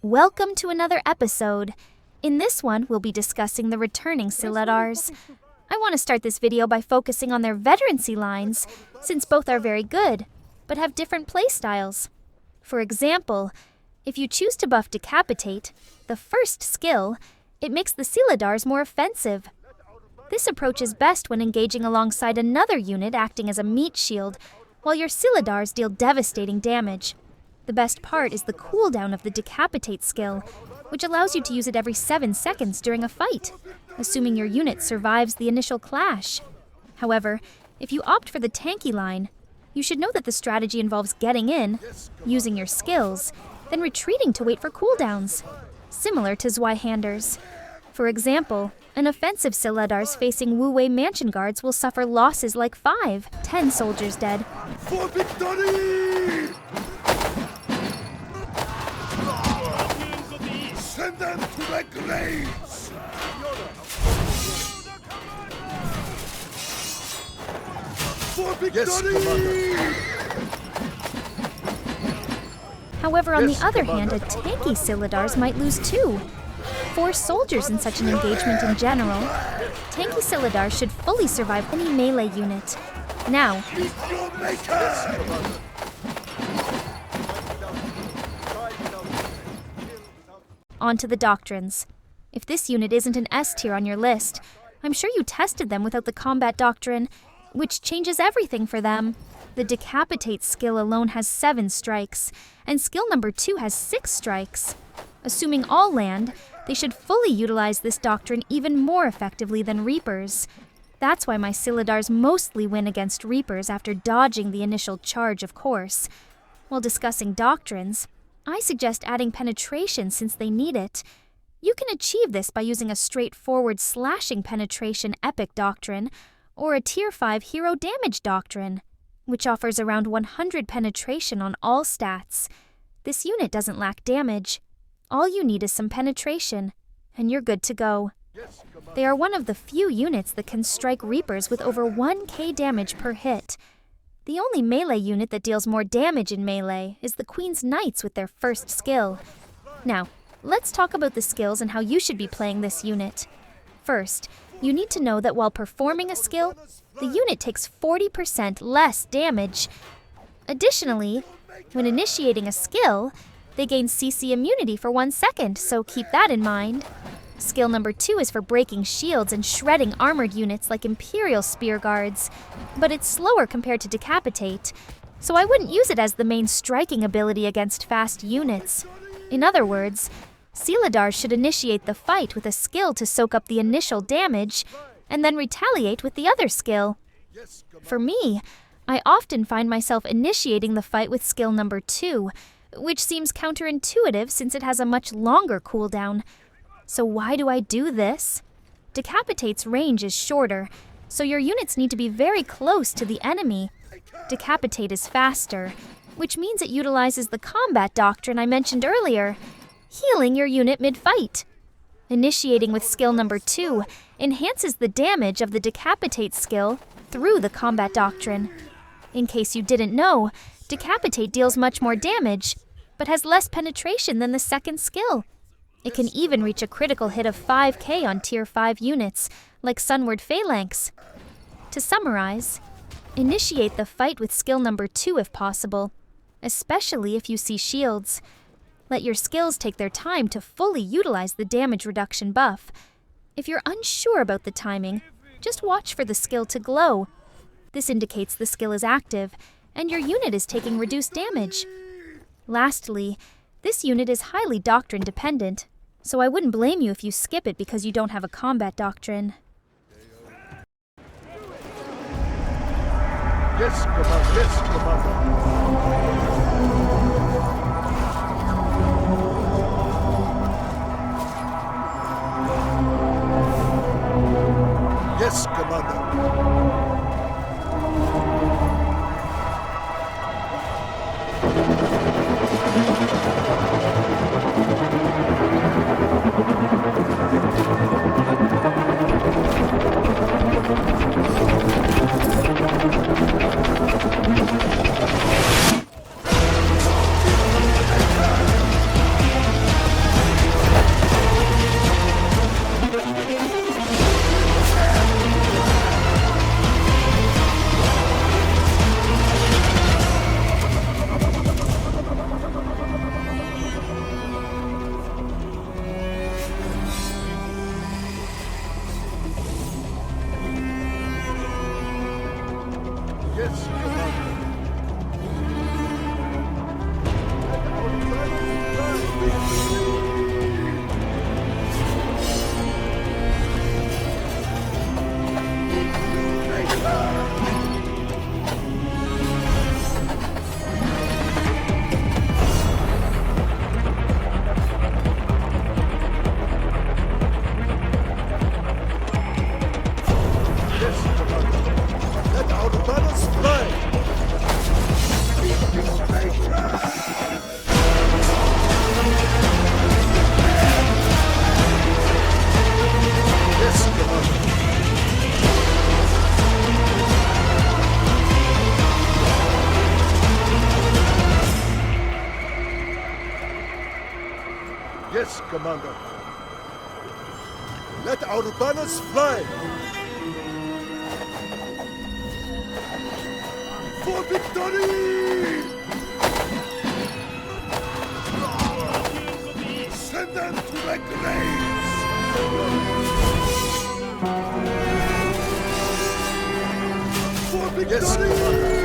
Welcome to another episode. In this one, we'll be discussing the returning Silahdars. I want to start this video by focusing on their Veterancy lines, since both are very good, but have different playstyles. For example, if you choose to buff Decapitate, the first skill, it makes the Silahdars more offensive. This approach is best when engaging alongside another unit acting as a meat shield, while your Silahdars deal devastating damage. The best part is the cooldown of the Decapitate skill, which allows you to use it every 7 seconds during a fight, assuming your unit survives the initial clash. However, if you opt for the tanky line, you should know that the strategy involves getting in, using your skills, then retreating to wait for cooldowns, similar to Zweihanders. For example, an offensive Silahdars facing Wu-Wei Mansion Guards will suffer losses like 5, 10 soldiers dead. For victory! Send them to their graves! For victory! However, on the other hand, a tanky Silahdars might lose too. 4 soldiers in such an engagement in general. Tanky Silahdars should fully survive any melee unit. Now, on to the doctrines. If this unit isn't an S tier on your list, I'm sure you tested them without the combat doctrine, which changes everything for them. The Decapitate skill alone has 7 strikes, and skill number 2 has 6 strikes. Assuming all land, they should fully utilize this doctrine even more effectively than Reapers. That's why my Silahdars mostly win against Reapers after dodging the initial charge, of course. While discussing doctrines, I suggest adding penetration since they need it. You can achieve this by using a straightforward slashing penetration epic doctrine, or a tier 5 hero damage doctrine, which offers around 100 penetration on all stats. This unit doesn't lack damage. All you need is some penetration, and you're good to go. They are one of the few units that can strike Reapers with over 1k damage per hit. The only melee unit that deals more damage in melee is the Queen's Knights with their first skill. Now, let's talk about the skills and how you should be playing this unit. First, you need to know that while performing a skill, the unit takes 40% less damage. Additionally, when initiating a skill, they gain CC immunity for 1 second, so keep that in mind. Skill number 2 is for breaking shields and shredding armored units like Imperial Spear Guards, but it's slower compared to Decapitate, so I wouldn't use it as the main striking ability against fast units. In other words, Silahdars should initiate the fight with a skill to soak up the initial damage, and then retaliate with the other skill. For me, I often find myself initiating the fight with skill number 2, which seems counterintuitive since it has a much longer cooldown. So why do I do this? Decapitate's range is shorter, so your units need to be very close to the enemy. Decapitate is faster, which means it utilizes the combat doctrine I mentioned earlier, healing your unit mid-fight. Initiating with skill number 2 enhances the damage of the Decapitate skill through the combat doctrine. In case you didn't know, Decapitate deals much more damage, but has less penetration than the second skill. It can even reach a critical hit of 5k on tier 5 units, like Sunward Phalanx. To summarize, initiate the fight with skill number 2 if possible, especially if you see shields. Let your skills take their time to fully utilize the damage reduction buff. If you're unsure about the timing, just watch for the skill to glow. This indicates the skill is active, and your unit is taking reduced damage. Lastly, this unit is highly doctrine dependent, so I wouldn't blame you if you skip it because you don't have a combat doctrine. Yes, Commander. Yes, Commander. Yes, Commander. Yes, Commander. Let our banners fly! For victory! Send them to the graves! For victory! Yes, Commander.